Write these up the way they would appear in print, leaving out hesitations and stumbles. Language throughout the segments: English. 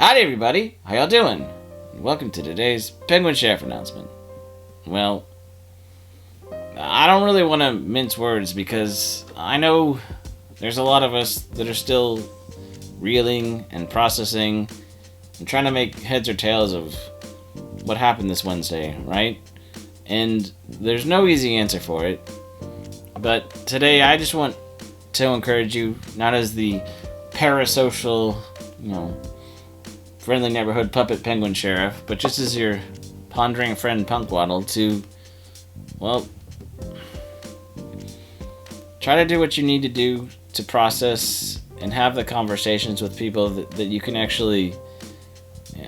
Howdy everybody, how y'all doing? Welcome to today's Penguin Sheriff announcement. Well, I don't really want to mince words because I know there's a lot of us that are still reeling and processing and trying to make heads or tails of what happened this Wednesday, right? And there's no easy answer for it. But today I just want to encourage you, not as the parasocial, friendly neighborhood puppet penguin sheriff, but just as your pondering friend Punkwaddle to, try to do what you need to do to process and have the conversations with people that you can actually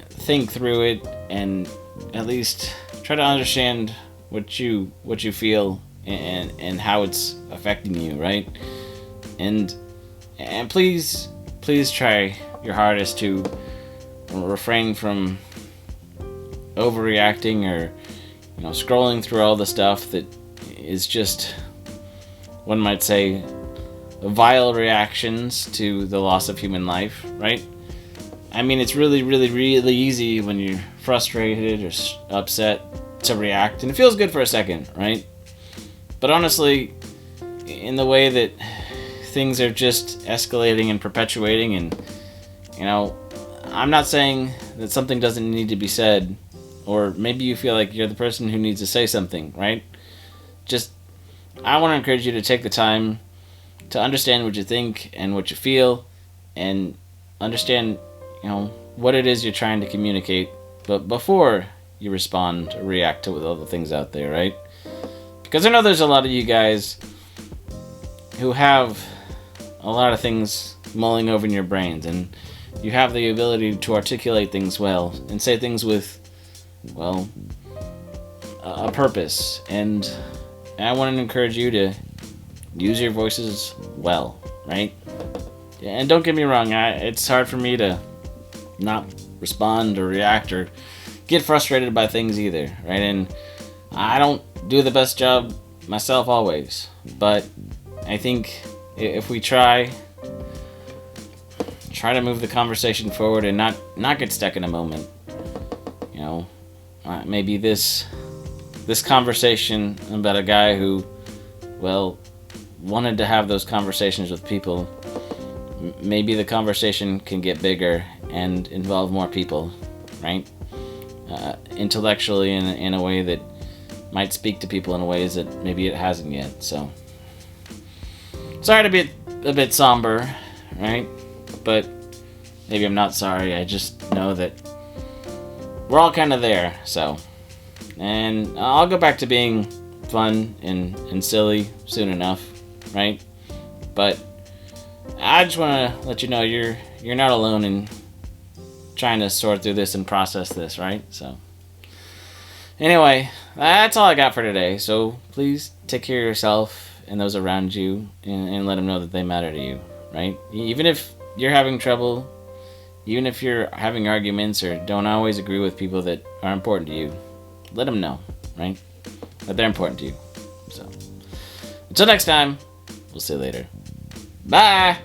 think through it and at least try to understand what you feel and how it's affecting you, right? And please try your hardest to refrain from overreacting or scrolling through all the stuff that is just, one might say, vile reactions to the loss of human life, right? I mean, it's really easy when you're frustrated or upset to react, and it feels good for a second, right? But honestly, in the way that things are just escalating and perpetuating, and I'm not saying that something doesn't need to be said, or maybe you feel like you're the person who needs to say something, right? Just, I want to encourage you to take the time to understand what you think and what you feel, and understand, what it is you're trying to communicate, but before you respond or react to all the things out there, right? Because I know there's a lot of you guys who have a lot of things mulling over in your brains, and you have the ability to articulate things well and say things with, a purpose. And I want to encourage you to use your voices well, right? And don't get me wrong, it's hard for me to not respond or react or get frustrated by things either, right? And I don't do the best job myself always, but I think if we try to move the conversation forward and not get stuck in a moment, maybe this conversation about a guy who, wanted to have those conversations with people, maybe the conversation can get bigger and involve more people, right? Intellectually in a way that might speak to people in ways that maybe it hasn't yet. So, sorry to be a bit somber, right? But maybe I'm not sorry. I just know that we're all kind of there. So, and I'll go back to being fun and silly soon enough, right? But I just want to let you know you're not alone in trying to sort through this and process this, right? So, anyway, that's all I got for today. So please take care of yourself and those around you, and let them know that they matter to you, right? Even if you're having trouble, even if you're having arguments or don't always agree with people that are important to you, let them know, right? That they're important to you. So, until next time, we'll see you later. Bye!